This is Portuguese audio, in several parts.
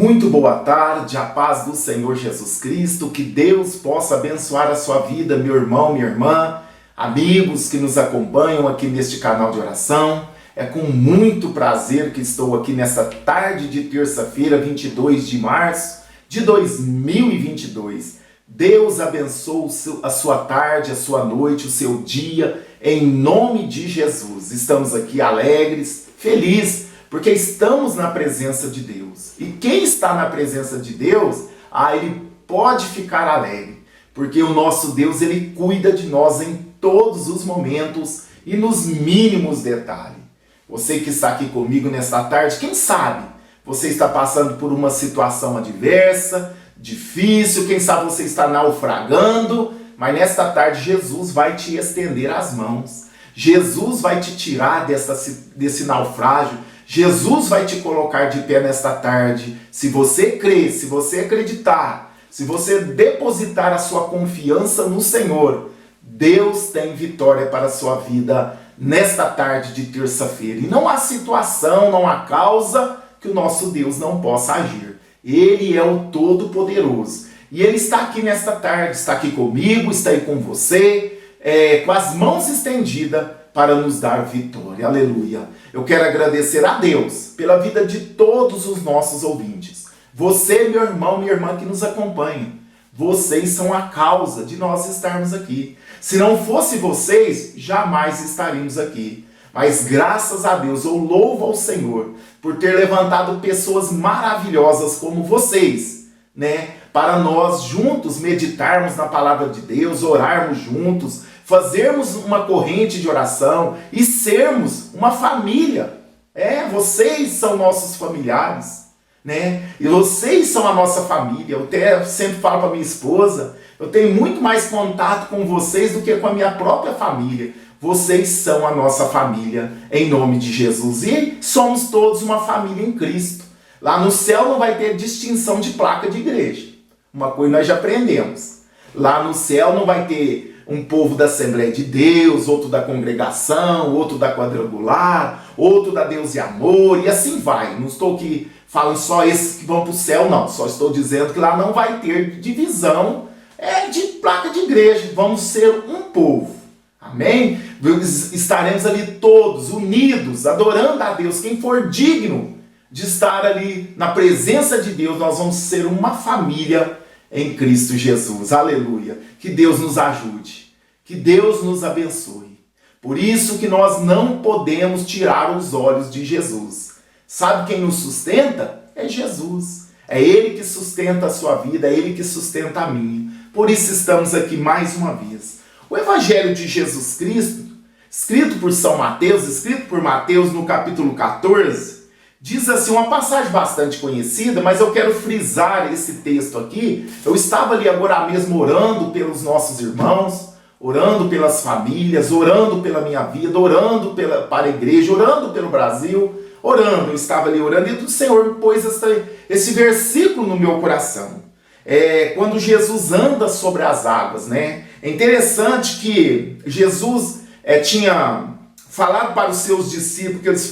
Muito boa tarde, a paz do Senhor Jesus Cristo, que Deus possa abençoar a sua vida, meu irmão, minha irmã, amigos que nos acompanham aqui neste canal de oração. É com muito prazer que estou aqui nesta tarde de terça-feira, 22 de março de 2022. Deus abençoe a sua tarde, a sua noite, o seu dia, em nome de Jesus. Estamos aqui alegres, felizes, porque estamos na presença de Deus. E quem está na presença de Deus, ele pode ficar alegre, porque o nosso Deus, ele cuida de nós em todos os momentos e nos mínimos detalhes. Você que está aqui comigo nesta tarde, quem sabe você está passando por uma situação adversa, difícil, quem sabe você está naufragando, mas nesta tarde Jesus vai te estender as mãos. Jesus vai te tirar desse naufrágio. Jesus vai te colocar de pé nesta tarde. Se você crer, se você acreditar, se você depositar a sua confiança no Senhor, Deus tem vitória para a sua vida nesta tarde de terça-feira. E não há situação, não há causa que o nosso Deus não possa agir. Ele é o Todo-Poderoso. E Ele está aqui nesta tarde, está aqui comigo, está aí com você, com as mãos estendidas para nos dar vitória. Aleluia. Eu quero agradecer a Deus pela vida de todos os nossos ouvintes. Você, meu irmão, minha irmã que nos acompanha. Vocês são a causa de nós estarmos aqui. Se não fosse vocês, jamais estaríamos aqui. Mas graças a Deus, eu louvo ao Senhor por ter levantado pessoas maravilhosas como vocês, para nós juntos meditarmos na palavra de Deus, orarmos juntos, fazermos uma corrente de oração e sermos uma família. Vocês são nossos familiares, E vocês são a nossa família. Eu até sempre falo para minha esposa, eu tenho muito mais contato com vocês do que com a minha própria família. Vocês são a nossa família, em nome de Jesus. E somos todos uma família em Cristo. Lá no céu não vai ter distinção de placa de igreja. Uma coisa nós já aprendemos. Lá no céu não vai ter um povo da Assembleia de Deus, outro da congregação, outro da quadrangular, outro da Deus e Amor, e assim vai. Não estou aqui falando só esses que vão para o céu, não. Só estou dizendo que lá não vai ter divisão de placa de igreja. Vamos ser um povo. Amém? Estaremos ali todos unidos, adorando a Deus. Quem for digno de estar ali na presença de Deus, nós vamos ser uma família em Cristo Jesus. Aleluia. Que Deus nos ajude. Que Deus nos abençoe. Por isso que nós não podemos tirar os olhos de Jesus. Sabe quem nos sustenta? É Jesus. É Ele que sustenta a sua vida, é Ele que sustenta a minha. Por isso estamos aqui mais uma vez. O Evangelho de Jesus Cristo, escrito por São Mateus, escrito por Mateus no capítulo 14, diz assim, uma passagem bastante conhecida, mas eu quero frisar esse texto aqui. Eu estava ali agora mesmo orando pelos nossos irmãos, orando pelas famílias, orando pela minha vida, orando para a igreja, orando pelo Brasil, orando. Eu estava ali orando e o Senhor pôs esse versículo no meu coração. Quando Jesus anda sobre as águas, É interessante que Jesus tinha falado para os seus discípulos que eles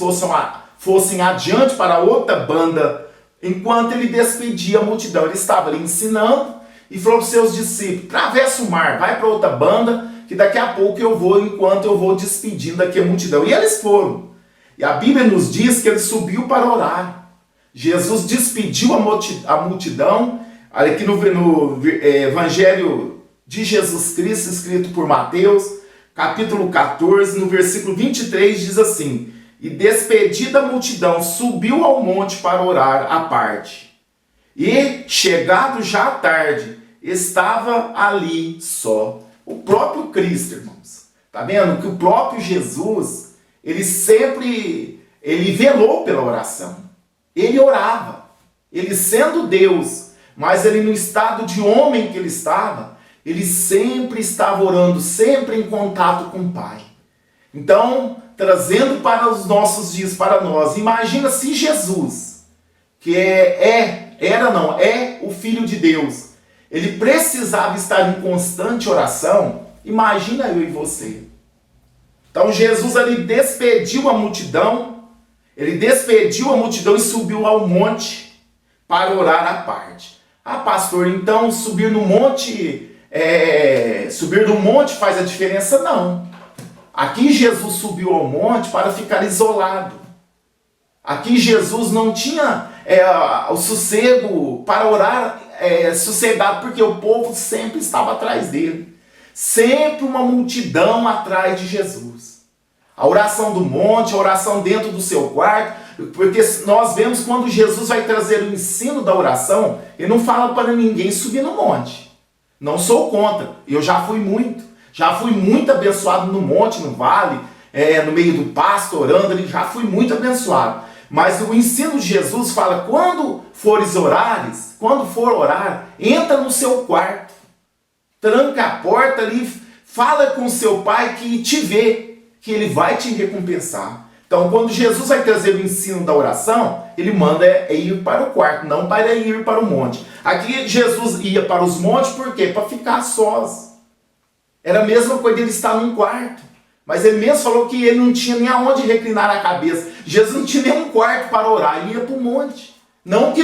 fossem adiante para outra banda, enquanto ele despedia a multidão. Ele estava ali ensinando e falou para os seus discípulos, atravessa o mar, vai para outra banda, que daqui a pouco eu vou, enquanto eu vou despedindo aqui a multidão. E eles foram. E a Bíblia nos diz que ele subiu para orar. Jesus despediu a multidão. Aqui no Evangelho de Jesus Cristo, escrito por Mateus, capítulo 14, no versículo 23, diz assim, e despedida a multidão, subiu ao monte para orar à parte. E, chegado já à tarde, estava ali só. O próprio Cristo, irmãos. Está vendo que o próprio Jesus, ele velou pela oração. Ele orava. Ele sendo Deus, mas ele no estado de homem que ele estava, ele sempre estava orando, sempre em contato com o Pai. Então, trazendo para os nossos dias, para nós, imagina se Jesus, que é o Filho de Deus, ele precisava estar em constante oração, imagina eu e você. Então Jesus ali despediu a multidão e subiu ao monte. para orar à parte. Ah, pastor, então subir no monte faz a diferença? Não. Aqui Jesus subiu ao monte para ficar isolado. Aqui Jesus não tinha o sossego para orar sossegado, porque o povo sempre estava atrás dele. Sempre uma multidão atrás de Jesus. A oração do monte, a oração dentro do seu quarto, porque nós vemos quando Jesus vai trazer o ensino da oração, ele não fala para ninguém subir no monte. Não sou contra, eu já fui muito abençoado no monte, no vale, no meio do pasto, orando, já fui muito abençoado. Mas o ensino de Jesus fala, quando for orar, entra no seu quarto, tranca a porta ali, fala com seu pai que te vê, que ele vai te recompensar. Então, quando Jesus vai trazer o ensino da oração, ele manda ir para o quarto, não para ir para o monte. Aqui Jesus ia para os montes, por quê? Para ficar sós. Era a mesma coisa ele estar num quarto. Mas ele mesmo falou que ele não tinha nem aonde reclinar a cabeça. Jesus não tinha nem um quarto para orar, ele ia para o monte. Não que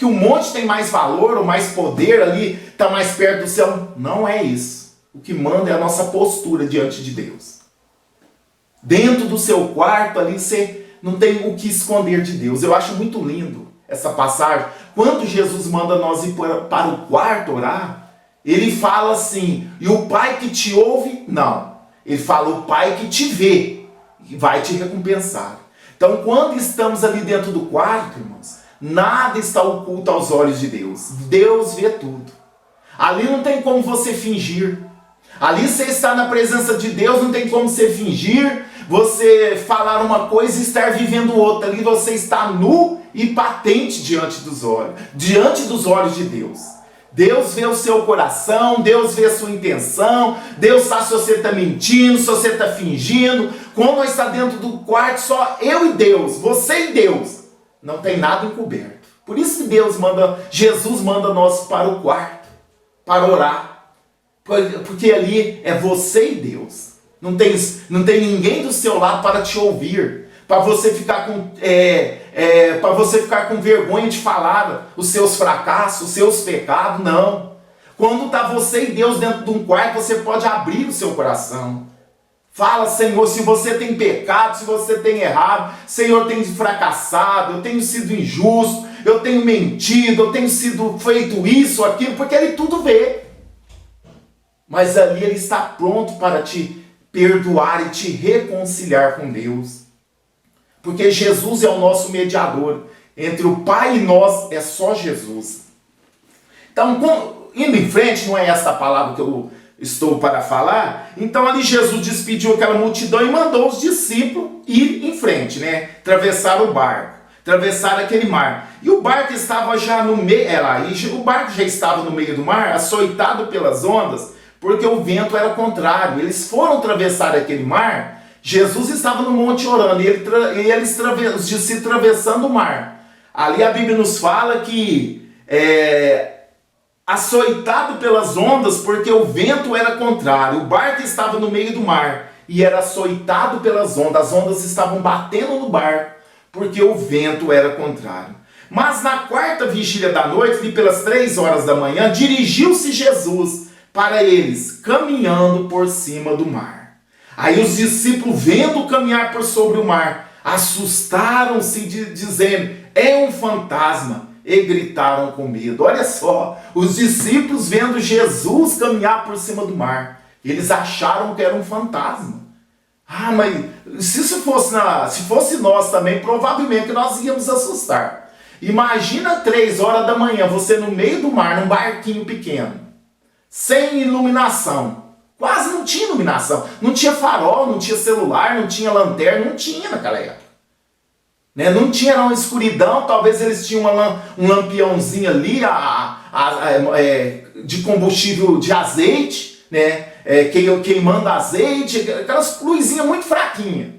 o monte tem mais valor ou mais poder ali, está mais perto do céu. Não é isso. O que manda é a nossa postura diante de Deus. Dentro do seu quarto ali você não tem o que esconder de Deus. Eu acho muito lindo essa passagem. Quando Jesus manda nós ir para o quarto orar, ele fala assim, e o Pai que te ouve, não. Ele fala, o Pai que te vê, vai te recompensar. Então, quando estamos ali dentro do quarto, irmãos, nada está oculto aos olhos de Deus. Deus vê tudo. Ali não tem como você fingir. Ali você está na presença de Deus, não tem como você fingir, você falar uma coisa e estar vivendo outra. Ali você está nu e patente diante dos olhos de Deus. Deus vê o seu coração, Deus vê a sua intenção, Deus sabe se você está mentindo, se você está fingindo. Quando nós estamos dentro do quarto, só eu e Deus, você e Deus, não tem nada encoberto. Por isso que Jesus manda nós para o quarto, para orar. Porque ali é você e Deus. Não tem ninguém do seu lado para te ouvir, para você ficar com vergonha de falar os seus fracassos, os seus pecados. Não. Quando está você e Deus dentro de um quarto, você pode abrir o seu coração. Fala, Senhor, se você tem pecado, se você tem errado, Senhor, eu tenho fracassado, eu tenho sido injusto, eu tenho mentido, eu tenho sido feito isso, aquilo, porque Ele tudo vê. Mas ali Ele está pronto para te perdoar e te reconciliar com Deus. Porque Jesus é o nosso mediador. Entre o Pai e nós é só Jesus. Então, indo em frente, não é essa a palavra que eu estou para falar. Então ali Jesus despediu aquela multidão e mandou os discípulos ir em frente, né? Atravessar o barco, atravessar aquele mar. E o barco estava já no meio, o barco já estava no meio do mar, açoitado pelas ondas, porque o vento era contrário. Eles foram atravessar aquele mar. Jesus estava no monte orando e os discípulos atravessando o mar. Ali a Bíblia nos fala que açoitado pelas ondas, porque o vento era contrário. O barco estava no meio do mar e era açoitado pelas ondas. As ondas estavam batendo no barco, porque o vento era contrário. Mas na quarta vigília da noite, ali pelas 3 horas da manhã, dirigiu-se Jesus para eles, caminhando por cima do mar. Aí os discípulos, vendo caminhar por sobre o mar, assustaram-se, dizendo, é um fantasma, e gritaram com medo. Olha só, os discípulos vendo Jesus caminhar por cima do mar, eles acharam que era um fantasma. Ah, mas se fosse nós também, provavelmente nós íamos assustar. Imagina 3 horas da manhã, você no meio do mar, num barquinho pequeno, sem iluminação. Quase não tinha iluminação. Não tinha farol, não tinha celular, não tinha lanterna, não tinha naquela época. Né? Não tinha uma escuridão, talvez eles tinham um lampiãozinho ali de combustível de azeite, né? Queimando azeite, aquelas luzinhas muito fraquinhas,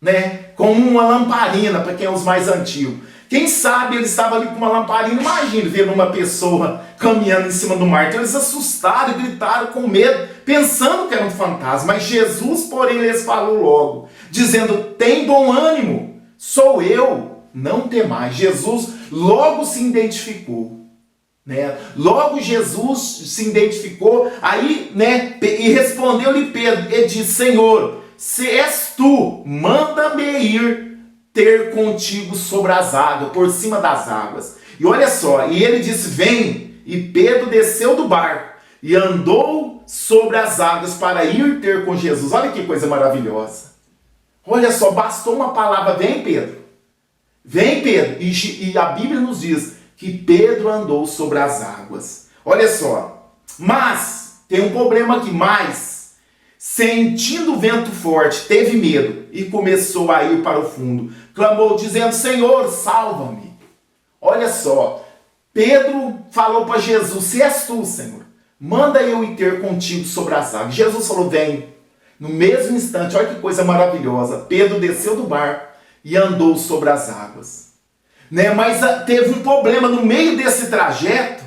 né? Como uma lamparina, para quem é os mais antigos. Quem sabe ele estava ali com uma lamparina, imagina, vendo uma pessoa caminhando em cima do mar. Então eles assustaram e gritaram com medo, pensando que era um fantasma. Mas Jesus, porém, lhes falou logo, dizendo, tem bom ânimo, sou eu, não temais. Jesus logo se identificou, né? Logo Jesus se identificou, aí, né? E respondeu-lhe Pedro, e disse: Senhor, se és tu, manda-me ir ter contigo sobre as águas, por cima das águas. E olha só, e ele disse: vem. E Pedro desceu do barco e andou sobre as águas para ir ter com Jesus. Olha que coisa maravilhosa. Olha só, bastou uma palavra: vem, Pedro. Vem, Pedro. E a Bíblia nos diz que Pedro andou sobre as águas. Olha só. Mas, tem um problema aqui. Mas, sentindo o vento forte, teve medo e começou a ir para o fundo. Clamou dizendo: Senhor, salva-me. Olha só. Pedro falou para Jesus: se és tu, Senhor, manda eu ir ter contigo sobre as águas. Jesus falou: vem. No mesmo instante, olha que coisa maravilhosa, Pedro desceu do barco e andou sobre as águas, né? Mas teve um problema no meio desse trajeto.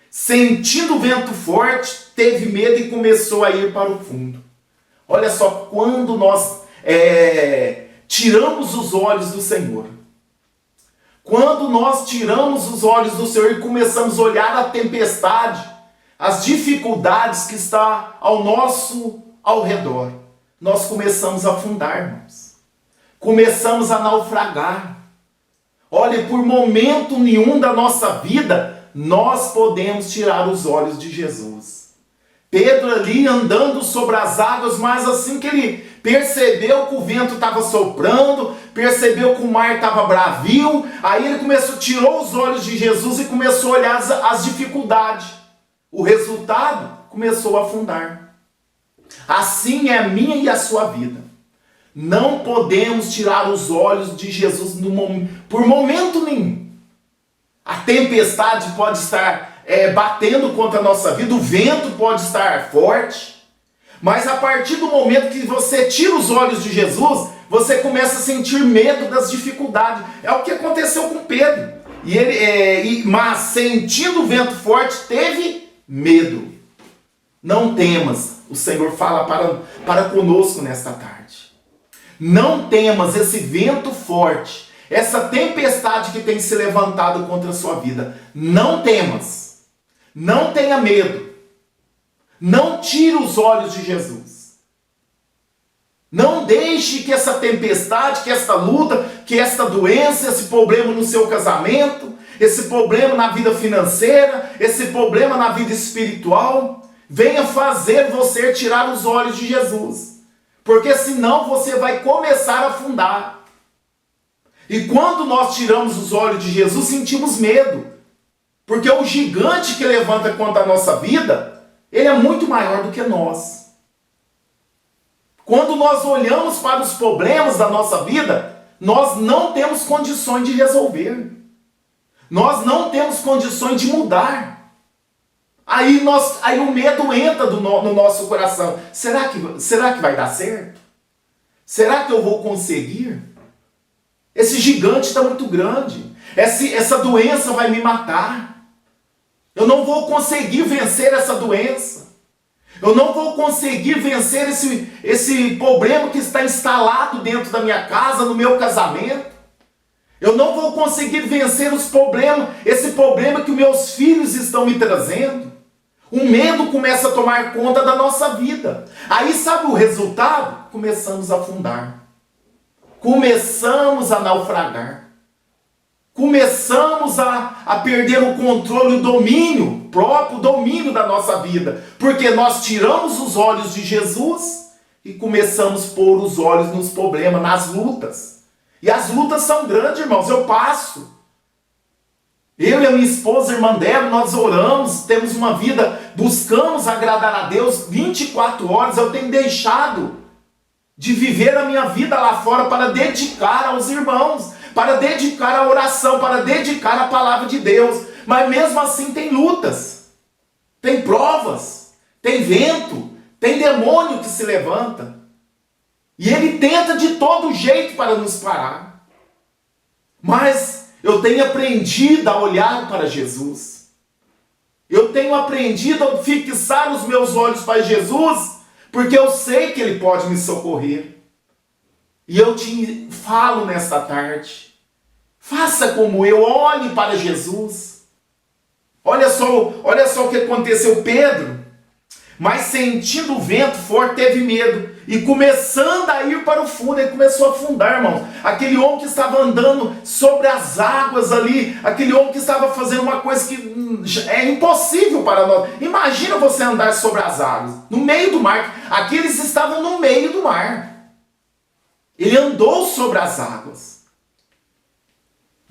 Sentindo o vento forte, teve medo e começou a ir para o fundo. Olha só, quando nós tiramos os olhos do Senhor, quando nós tiramos os olhos do Senhor e começamos a olhar a tempestade, as dificuldades que está ao redor, nós começamos a afundar, irmãos. Começamos a naufragar. Olha, por momento nenhum da nossa vida, nós podemos tirar os olhos de Jesus. Pedro ali andando sobre as águas, mas assim que ele percebeu que o vento estava soprando, percebeu que o mar estava bravio, aí ele tirou os olhos de Jesus e começou a olhar as dificuldades. O resultado, começou a afundar. Assim é a minha e a sua vida. Não podemos tirar os olhos de Jesus por momento nenhum. A tempestade pode estar batendo contra a nossa vida, o vento pode estar forte, mas a partir do momento que você tira os olhos de Jesus, você começa a sentir medo das dificuldades. É o que aconteceu com Pedro. Mas sentindo o vento forte, teve medo. Não temas, o Senhor fala para conosco nesta tarde. Não temas esse vento forte, essa tempestade que tem se levantado contra a sua vida. Não temas, não tenha medo, não tire os olhos de Jesus. Não deixe que essa tempestade, que esta luta, que esta doença, esse problema no seu casamento, esse problema na vida financeira, esse problema na vida espiritual, venha fazer você tirar os olhos de Jesus. Porque senão você vai começar a afundar. E quando nós tiramos os olhos de Jesus, sentimos medo. Porque o gigante que levanta contra a nossa vida, ele é muito maior do que nós. Quando nós olhamos para os problemas da nossa vida, nós não temos condições de resolver. Nós não temos condições de mudar. Aí o medo entra no nosso coração. Será que vai dar certo? Será que eu vou conseguir? Esse gigante está muito grande. Essa doença vai me matar. Eu não vou conseguir vencer essa doença. Eu não vou conseguir vencer esse problema que está instalado dentro da minha casa, no meu casamento. Eu não vou conseguir vencer esse problema que meus filhos estão me trazendo. O medo começa a tomar conta da nossa vida. Aí sabe o resultado? Começamos a afundar. Começamos a naufragar. Começamos a perder o controle, o próprio domínio da nossa vida. Porque nós tiramos os olhos de Jesus e começamos a pôr os olhos nos problemas, nas lutas. E as lutas são grandes, irmãos. Eu passo. Eu e a minha esposa, irmã dela, nós oramos, temos uma vida, buscamos agradar a Deus 24 horas. Eu tenho deixado de viver a minha vida lá fora para dedicar aos irmãos, para dedicar a oração, para dedicar a palavra de Deus. Mas mesmo assim tem lutas, tem provas, tem vento, tem demônio que se levanta. E ele tenta de todo jeito para nos parar. Mas eu tenho aprendido a olhar para Jesus. Eu tenho aprendido a fixar os meus olhos para Jesus, porque eu sei que Ele pode me socorrer. E eu te falo nesta tarde, Faça como eu, olhe para Jesus. Olha só o que aconteceu, Pedro. Mas sentindo o vento forte, teve medo. E começando a ir para o fundo, ele começou a afundar, irmãos. Aquele homem que estava andando sobre as águas ali, aquele homem que estava fazendo uma coisa que é impossível para nós. Imagina você andar sobre as águas, no meio do mar. Aqui eles estavam no meio do mar. Ele andou sobre as águas.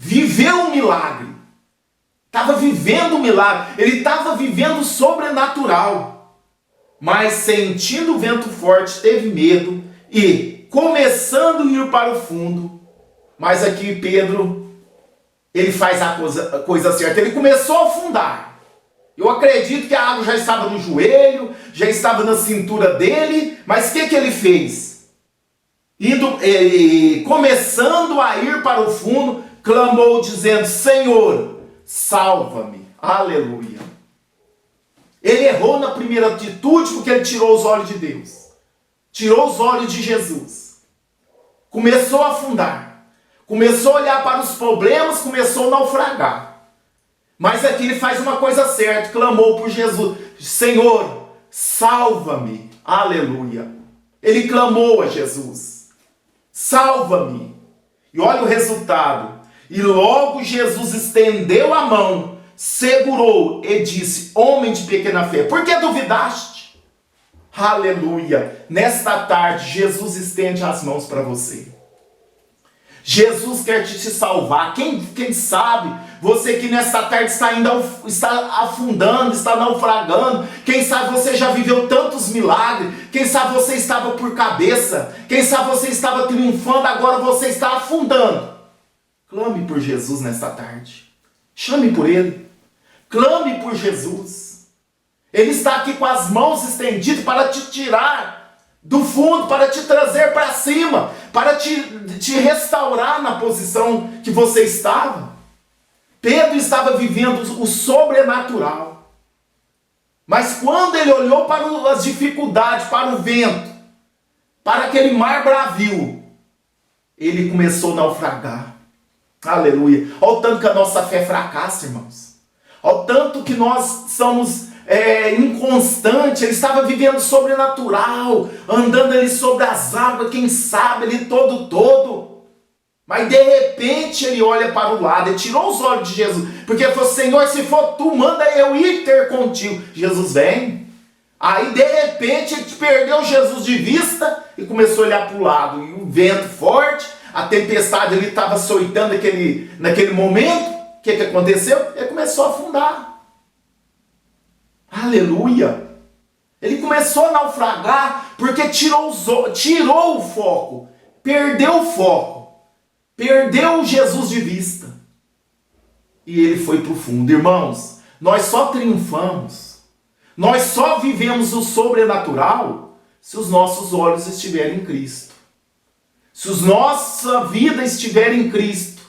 Viveu um milagre. Estava vivendo um milagre. Ele estava vivendo o sobrenatural. Mas sentindo o vento forte, teve medo e começando a ir para o fundo. Mas aqui Pedro, ele faz a coisa certa. Ele começou a afundar. Eu acredito que a água já estava no joelho, já estava na cintura dele. Mas o que ele fez? Começando a ir para o fundo, clamou dizendo: Senhor, salva-me. Aleluia. Ele errou na primeira atitude porque ele tirou os olhos de Deus. Tirou os olhos de Jesus. Começou a afundar. Começou a olhar para os problemas, começou a naufragar. Mas aqui ele faz uma coisa certa, clamou por Jesus: Senhor, salva-me. Aleluia. Ele clamou a Jesus: salva-me. E olha o resultado. E logo Jesus estendeu a mão, segurou e disse: homem de pequena fé, por que duvidaste? Aleluia. Nesta tarde, Jesus estende as mãos para você. Jesus quer te salvar. Quem sabe você que nesta tarde está afundando, está naufragando. Quem sabe você já viveu tantos milagres. Quem sabe você estava por cabeça. Quem sabe você estava triunfando, agora você está afundando. Clame por Jesus nesta tarde. Chame por Ele. Clame por Jesus. Ele está aqui com as mãos estendidas para te tirar do fundo, para te trazer para cima, para te restaurar na posição que você estava. Pedro estava vivendo o sobrenatural. Mas quando ele olhou para as dificuldades, para o vento, para aquele mar bravio, ele começou a naufragar. Aleluia. Olha o tanto que a nossa fé fracassa, irmãos. Olha o tanto que nós somos inconstantes. Ele estava vivendo sobrenatural, andando ali sobre as águas, quem sabe, ele todo. Mas de repente ele olha para o lado, ele tirou os olhos de Jesus, porque ele falou: Senhor, se for tu, manda eu ir ter contigo. Jesus vem. Aí de repente ele perdeu Jesus de vista e começou a olhar para o lado, e o vento forte, a tempestade ali estava açoitando naquele momento. O que aconteceu? Ele começou a afundar. Aleluia. Ele começou a naufragar porque tirou o foco, perdeu o foco, perdeu Jesus de vista. E ele foi para o fundo. Irmãos, nós só triunfamos, nós só vivemos o sobrenatural se os nossos olhos estiverem em Cristo. Se a nossa vida estiver em Cristo,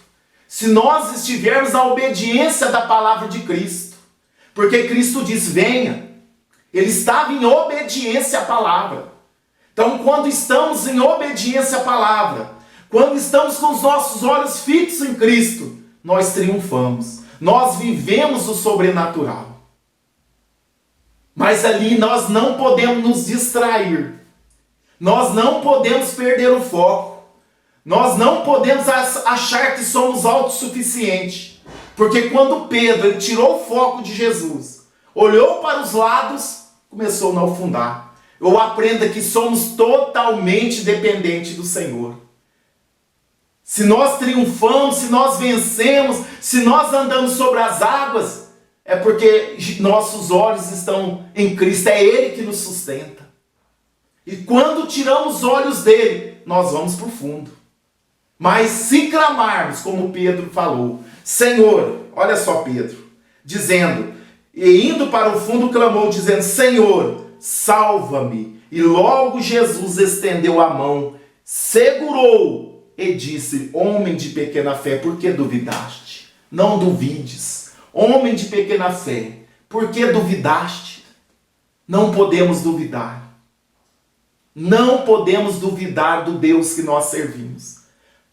se nós estivermos na obediência da palavra de Cristo. Porque Cristo diz: venha. Ele estava em obediência à palavra. Então, quando estamos em obediência à palavra, quando estamos com os nossos olhos fixos em Cristo, nós triunfamos. Nós vivemos o sobrenatural. Mas ali nós não podemos nos distrair. Nós não podemos perder o foco. Nós não podemos achar que somos autossuficientes. Porque quando Pedro ele tirou o foco de Jesus, olhou para os lados, começou a afundar. Eu aprendo que somos totalmente dependentes do Senhor. Se nós triunfamos, se nós vencemos, se nós andamos sobre as águas, é porque nossos olhos estão em Cristo, é Ele que nos sustenta. E quando tiramos os olhos dele, nós vamos para o fundo. Mas se clamarmos, como Pedro falou, Senhor, olha só Pedro, dizendo, e indo para o fundo clamou, dizendo: Senhor, salva-me. E logo Jesus estendeu a mão, segurou e disse: homem de pequena fé, por que duvidaste? Não duvides. Homem de pequena fé, por que duvidaste? Não podemos duvidar. Não podemos duvidar do Deus que nós servimos.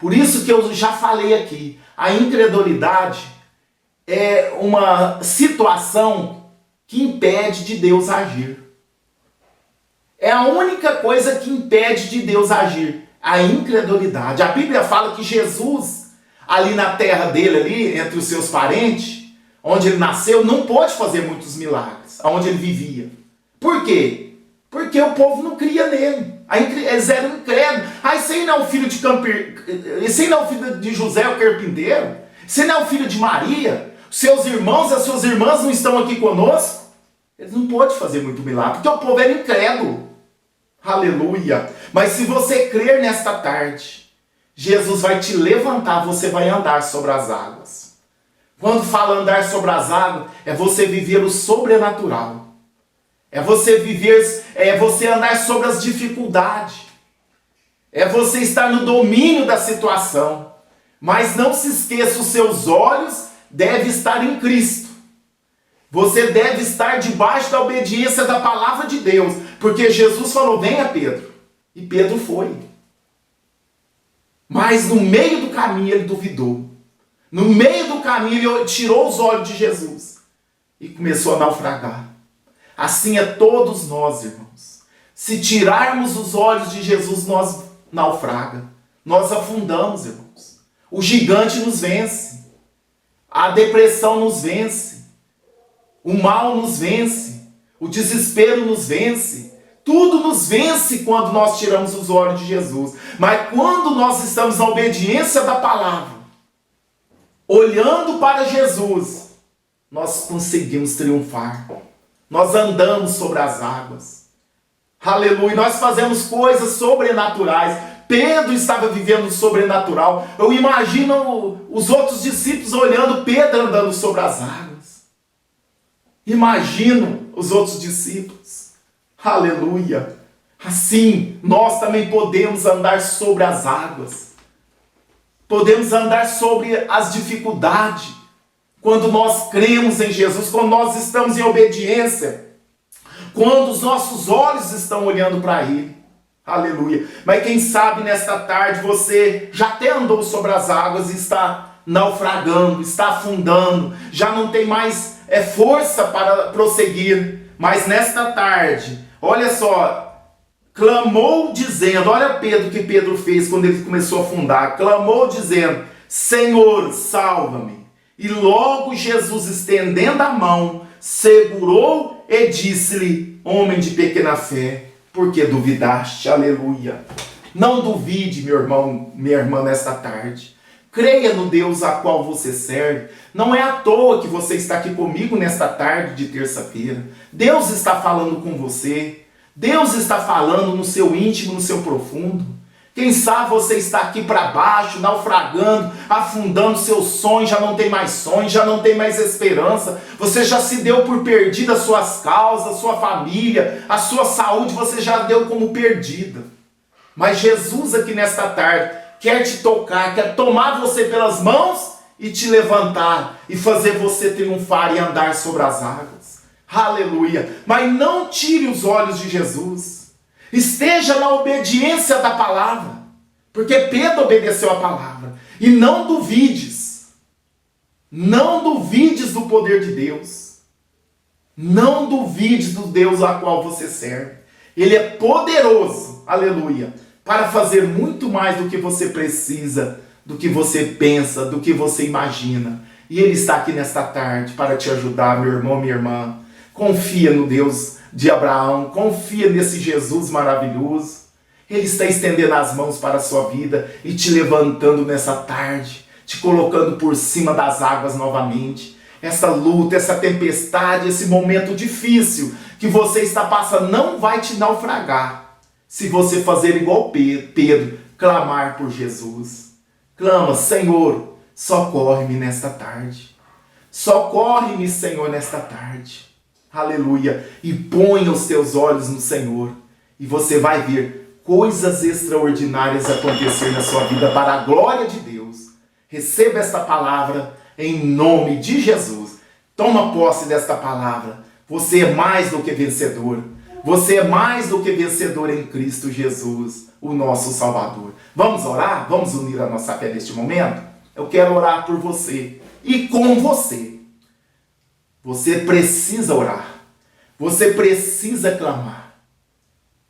Por isso que eu já falei aqui, a incredulidade é uma situação que impede de Deus agir. É a única coisa que impede de Deus agir, a incredulidade. A Bíblia fala que Jesus, ali na terra dele, ali entre os seus parentes, onde ele nasceu, não pôde fazer muitos milagres, onde ele vivia. Por quê? Porque o povo não cria nele. Eles eram incrédulos. Esse aí não é o filho de esse aí não é o filho de José, o carpinteiro? Esse aí não é o filho de Maria? Seus irmãos e as suas irmãs não estão aqui conosco? Eles não podem fazer muito milagre, porque o povo era incrédulo. Aleluia! Mas se você crer nesta tarde, Jesus vai te levantar, você vai andar sobre as águas. Quando fala andar sobre as águas, é você viver o sobrenatural. É você viver, é você andar sobre as dificuldades. É você estar no domínio da situação. Mas não se esqueça, os seus olhos devem estar em Cristo. Você deve estar debaixo da obediência da palavra de Deus. Porque Jesus falou, venha Pedro. E Pedro foi. Mas no meio do caminho ele duvidou. No meio do caminho ele tirou os olhos de Jesus. E começou a naufragar. Assim é todos nós, irmãos. Se tirarmos os olhos de Jesus, nós naufraga. Nós afundamos, irmãos. O gigante nos vence. A depressão nos vence. O mal nos vence. O desespero nos vence. Tudo nos vence quando nós tiramos os olhos de Jesus. Mas quando nós estamos na obediência da palavra, olhando para Jesus, nós conseguimos triunfar. Nós andamos sobre as águas. Aleluia. Nós fazemos coisas sobrenaturais. Pedro estava vivendo o sobrenatural. Eu imagino os outros discípulos olhando Pedro andando sobre as águas. Imagino os outros discípulos. Aleluia. Assim, nós também podemos andar sobre as águas. Podemos andar sobre as dificuldades. Quando nós cremos em Jesus, quando nós estamos em obediência, quando os nossos olhos estão olhando para Ele. Aleluia. Mas quem sabe nesta tarde você já até andou sobre as águas e está naufragando, está afundando, já não tem mais força para prosseguir. Mas nesta tarde, olha só, clamou dizendo, olha Pedro, o que Pedro fez quando ele começou a afundar, clamou dizendo, Senhor, salva-me. E logo Jesus, estendendo a mão, segurou e disse-lhe, homem de pequena fé, por que duvidaste? Aleluia. Não duvide, meu irmão, minha irmã, nesta tarde. Creia no Deus a qual você serve. Não é à toa que você está aqui comigo nesta tarde de terça-feira. Deus está falando com você. Deus está falando no seu íntimo, no seu profundo. Quem sabe você está aqui para baixo, naufragando, afundando seus sonhos, já não tem mais sonhos, já não tem mais esperança. Você já se deu por perdida as suas causas, a sua família, a sua saúde, você já deu como perdida. Mas Jesus aqui nesta tarde quer te tocar, quer tomar você pelas mãos e te levantar e fazer você triunfar e andar sobre as águas. Aleluia! Mas não tire os olhos de Jesus. Esteja na obediência da palavra, porque Pedro obedeceu a palavra. E não duvides do poder de Deus. Não duvides do Deus a qual você serve. Ele é poderoso, aleluia, para fazer muito mais do que você precisa, do que você pensa, do que você imagina. E Ele está aqui nesta tarde para te ajudar, meu irmão, minha irmã. Confia no Deus de Abraão, confia nesse Jesus maravilhoso. Ele está estendendo as mãos para a sua vida e te levantando nessa tarde, te colocando por cima das águas novamente. Essa luta, essa tempestade, esse momento difícil que você está passando não vai te naufragar se você fazer igual Pedro, clamar por Jesus. Clama, Senhor, socorre-me nesta tarde. Socorre-me, Senhor, nesta tarde. Aleluia. E ponha os teus olhos no Senhor. E você vai ver coisas extraordinárias acontecer na sua vida para a glória de Deus. Receba esta palavra em nome de Jesus. Toma posse desta palavra. Você é mais do que vencedor. Você é mais do que vencedor em Cristo Jesus, o nosso Salvador. Vamos orar? Vamos unir a nossa fé neste momento? Eu quero orar por você e com você. Você precisa orar. Você precisa clamar.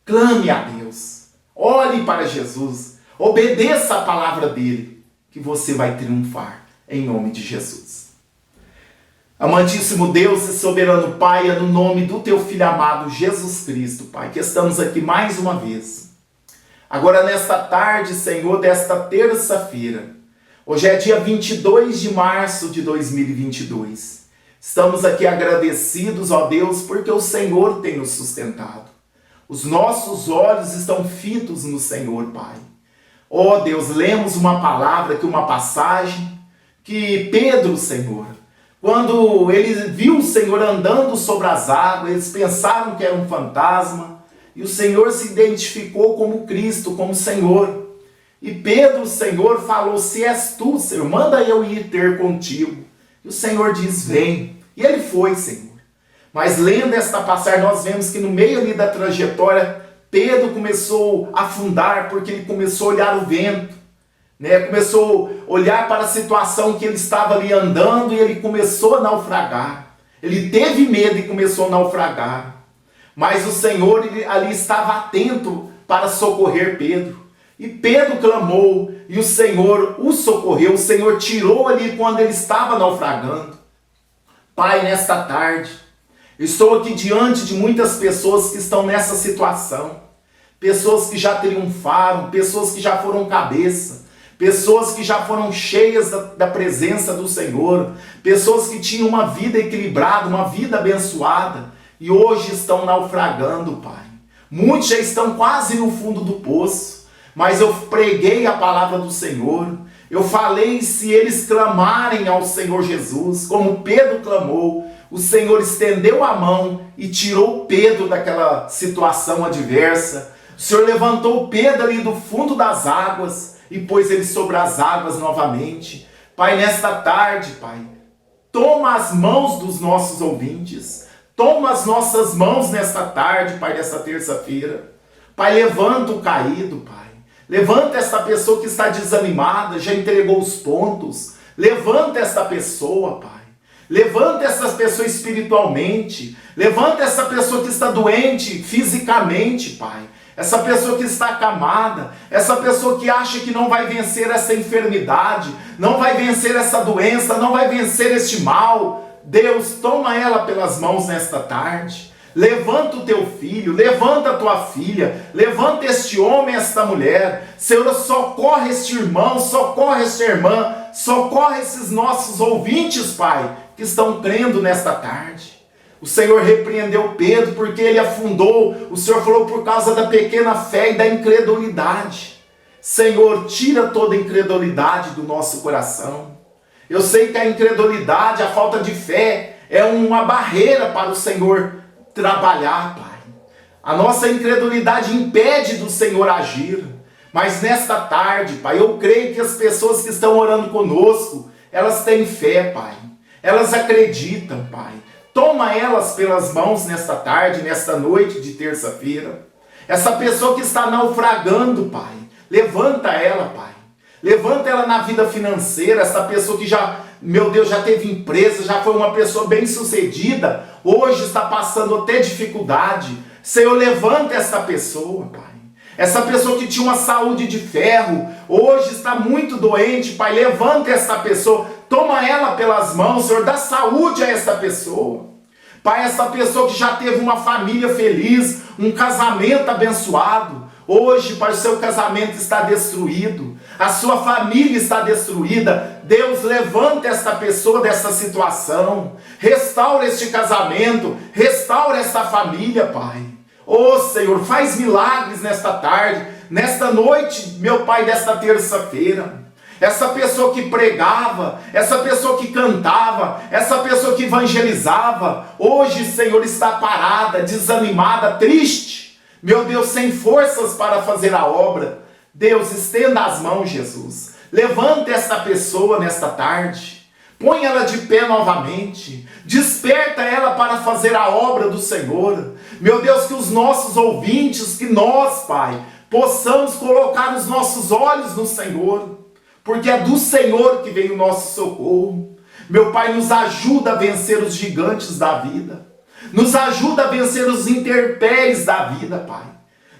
Clame a Deus. Olhe para Jesus. Obedeça a palavra dele, que você vai triunfar em nome de Jesus. Amantíssimo Deus e soberano Pai, é no nome do teu Filho amado Jesus Cristo, Pai, que estamos aqui mais uma vez. Agora nesta tarde, Senhor, desta terça-feira, hoje é dia 22 de março de 2022. Estamos aqui agradecidos, ó Deus, porque o Senhor tem nos sustentado. Os nossos olhos estão fitos no Senhor, Pai. Ó Deus, lemos uma palavra aqui, uma passagem, que Pedro, Senhor, quando ele viu o Senhor andando sobre as águas, eles pensaram que era um fantasma, e o Senhor se identificou como Cristo, como Senhor. E Pedro, Senhor, falou: se és tu, Senhor, manda eu ir ter contigo. E o Senhor diz: vem. E ele foi, Senhor. Mas lendo esta passagem, nós vemos que no meio ali da trajetória, Pedro começou a afundar, porque ele começou a olhar o vento. Começou a olhar para a situação que ele estava ali andando e ele começou a naufragar. Ele teve medo e começou a naufragar. Mas o Senhor ali estava atento para socorrer Pedro. E Pedro clamou e o Senhor o socorreu. O Senhor tirou ali quando ele estava naufragando. Pai, nesta tarde, estou aqui diante de muitas pessoas que estão nessa situação. Pessoas que já triunfaram, pessoas que já foram cabeça. Pessoas que já foram cheias da presença do Senhor, pessoas que tinham uma vida equilibrada, uma vida abençoada, e hoje estão naufragando, Pai. Muitos já estão quase no fundo do poço, mas eu preguei a palavra do Senhor, eu falei: se eles clamarem ao Senhor Jesus, como Pedro clamou, o Senhor estendeu a mão e tirou Pedro daquela situação adversa. O Senhor levantou Pedro ali do fundo das águas, e pôs ele sobre as águas novamente. Pai, nesta tarde, Pai, toma as mãos dos nossos ouvintes, toma as nossas mãos nesta tarde, Pai, nesta terça-feira. Pai, levanta o caído, Pai. Levanta esta pessoa que está desanimada, já entregou os pontos. Levanta esta pessoa, Pai. Levanta essa pessoa espiritualmente. Levanta essa pessoa que está doente fisicamente, Pai. Essa pessoa que está acamada, essa pessoa que acha que não vai vencer essa enfermidade, não vai vencer essa doença, não vai vencer este mal. Deus, toma ela pelas mãos nesta tarde. Levanta o teu filho, levanta a tua filha, levanta este homem, esta mulher. Senhor, socorre este irmão, socorre esta irmã, socorre esses nossos ouvintes, Pai, que estão crendo nesta tarde. O Senhor repreendeu Pedro porque ele afundou. O Senhor falou: por causa da pequena fé e da incredulidade. Senhor, tira toda a incredulidade do nosso coração. Eu sei que a incredulidade, a falta de fé, é uma barreira para o Senhor trabalhar, Pai. A nossa incredulidade impede do Senhor agir. Mas nesta tarde, Pai, eu creio que as pessoas que estão orando conosco, elas têm fé, Pai. Elas acreditam, Pai. Toma elas pelas mãos nesta tarde, nesta noite de terça-feira. Essa pessoa que está naufragando, Pai, levanta ela, Pai. Levanta ela na vida financeira. Essa pessoa que já, meu Deus, já teve empresa, já foi uma pessoa bem-sucedida, hoje está passando até dificuldade. Senhor, levanta essa pessoa, Pai. Essa pessoa que tinha uma saúde de ferro, hoje está muito doente, Pai. Levanta essa pessoa. Toma ela pelas mãos, Senhor, dá saúde a essa pessoa. Pai, essa pessoa que já teve uma família feliz, um casamento abençoado, hoje, Pai, o seu casamento está destruído, a sua família está destruída. Deus, levanta esta pessoa dessa situação, restaura este casamento, restaura esta família, Pai. Oh, Senhor, faz milagres nesta tarde, nesta noite, meu Pai, desta terça-feira. Essa pessoa que pregava, essa pessoa que cantava, essa pessoa que evangelizava, hoje, Senhor, está parada, desanimada, triste, meu Deus, sem forças para fazer a obra. Deus, estenda as mãos, Jesus. Levanta esta pessoa nesta tarde. Põe ela de pé novamente. Desperta ela para fazer a obra do Senhor. Meu Deus, que os nossos ouvintes, que nós, Pai, possamos colocar os nossos olhos no Senhor, porque é do Senhor que vem o nosso socorro. Meu Pai, nos ajuda a vencer os gigantes da vida. Nos ajuda a vencer os intempéries da vida, Pai.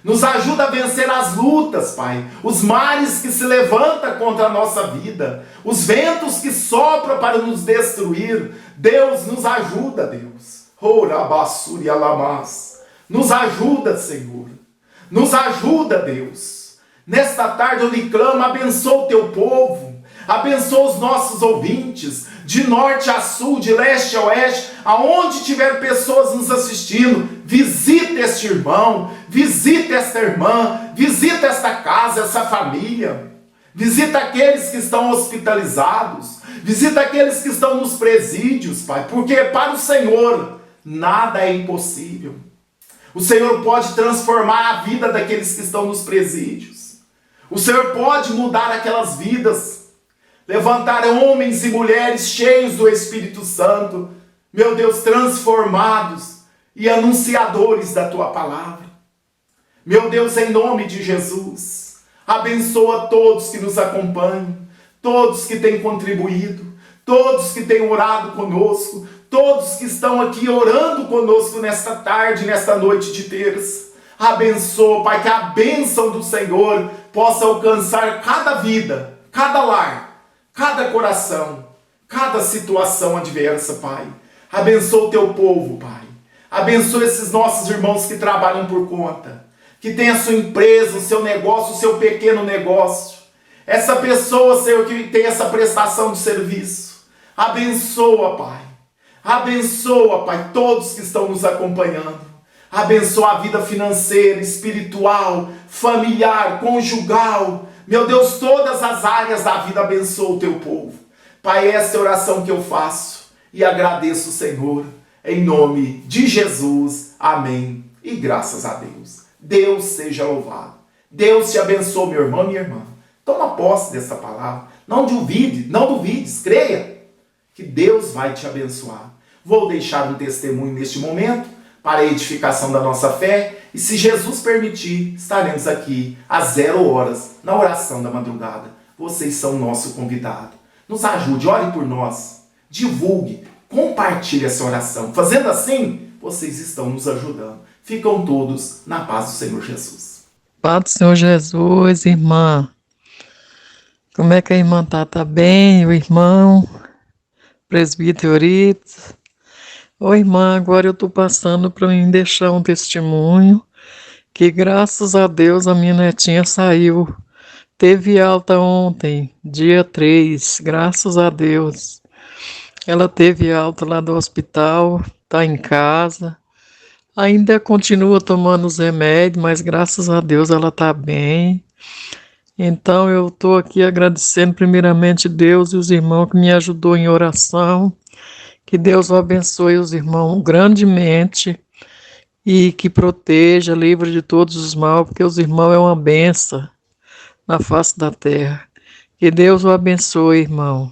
Nos ajuda a vencer as lutas, Pai. Os mares que se levantam contra a nossa vida. Os ventos que sopram para nos destruir. Deus, nos ajuda, Deus. Nos ajuda, Senhor. Nos ajuda, Deus. Nesta tarde eu lhe clamo, abençoa o teu povo. Abençoa os nossos ouvintes, de norte a sul, de leste a oeste, aonde tiver pessoas nos assistindo, visita este irmão, visita esta irmã, visita esta casa, essa família, visita aqueles que estão hospitalizados, visita aqueles que estão nos presídios, Pai, porque para o Senhor nada é impossível. O Senhor pode transformar a vida daqueles que estão nos presídios. O Senhor pode mudar aquelas vidas, levantar homens e mulheres cheios do Espírito Santo, meu Deus, transformados e anunciadores da Tua palavra. Meu Deus, em nome de Jesus, abençoa todos que nos acompanham, todos que têm contribuído, todos que têm orado conosco, todos que estão aqui orando conosco nesta tarde, nesta noite de terça. Abençoa, Pai, que a bênção do Senhor possa alcançar cada vida, cada lar, cada coração, cada situação adversa, Pai. Abençoa o teu povo, Pai. Abençoa esses nossos irmãos que trabalham por conta, que tem a sua empresa, o seu negócio, o seu pequeno negócio. Essa pessoa, Senhor, que tem essa prestação de serviço. Abençoa, Pai. Abençoa, Pai, todos que estão nos acompanhando. Abençoa a vida financeira, espiritual, familiar, conjugal. Meu Deus, todas as áreas da vida abençoa o teu povo. Pai, essa é a oração que eu faço e agradeço, Senhor, em nome de Jesus. Amém. E graças a Deus. Deus seja louvado. Deus te abençoe, meu irmão e minha irmã. Toma posse dessa palavra. Não duvides, creia que Deus vai te abençoar. Vou deixar um testemunho neste momento para a edificação da nossa fé. E se Jesus permitir, estaremos aqui às 0 horas, na oração da madrugada. Vocês são nosso convidado. Nos ajude, ore por nós. Divulgue, compartilhe essa oração. Fazendo assim, vocês estão nos ajudando. Ficam todos na paz do Senhor Jesus. Paz do Senhor Jesus, irmã. Como é que a irmã tá? Tá bem? O irmão? Presbítero Euripides? Ô irmã, agora eu tô passando para mim deixar um testemunho que graças a Deus a minha netinha saiu. Teve alta ontem, dia 3, graças a Deus. Ela teve alta lá do hospital, tá em casa. Ainda continua tomando os remédios, mas graças a Deus ela tá bem. Então eu tô aqui agradecendo primeiramente Deus e os irmãos que me ajudou em oração. Que Deus o abençoe os irmãos grandemente e que proteja, livre de todos os mal, porque os irmãos é uma benção na face da terra. Que Deus o abençoe, irmão.